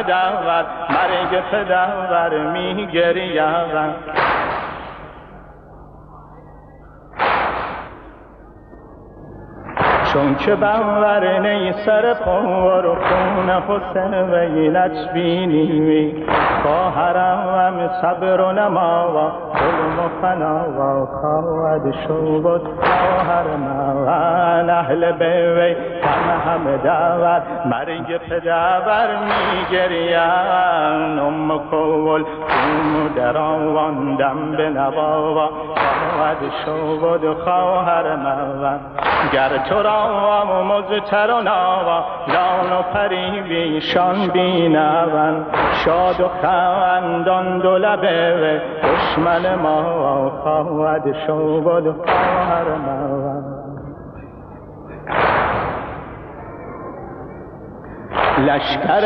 دور مرگ پدر می گریم چون که باور نی سر پور و خون حسینت بینی خواهرم صبر و نما و ظلم و فنا و خواهد شد خواهر من اهل بیوی همه دور مرگ پدر میگریم ام کول خون در آواندم به نوا و خواهد شد خواهر من گر تو را مزتر و ناوا لان و پری بیشان بینون شاد و خندان دو لبه دشمن ما خواهد شد خواهر من لشکر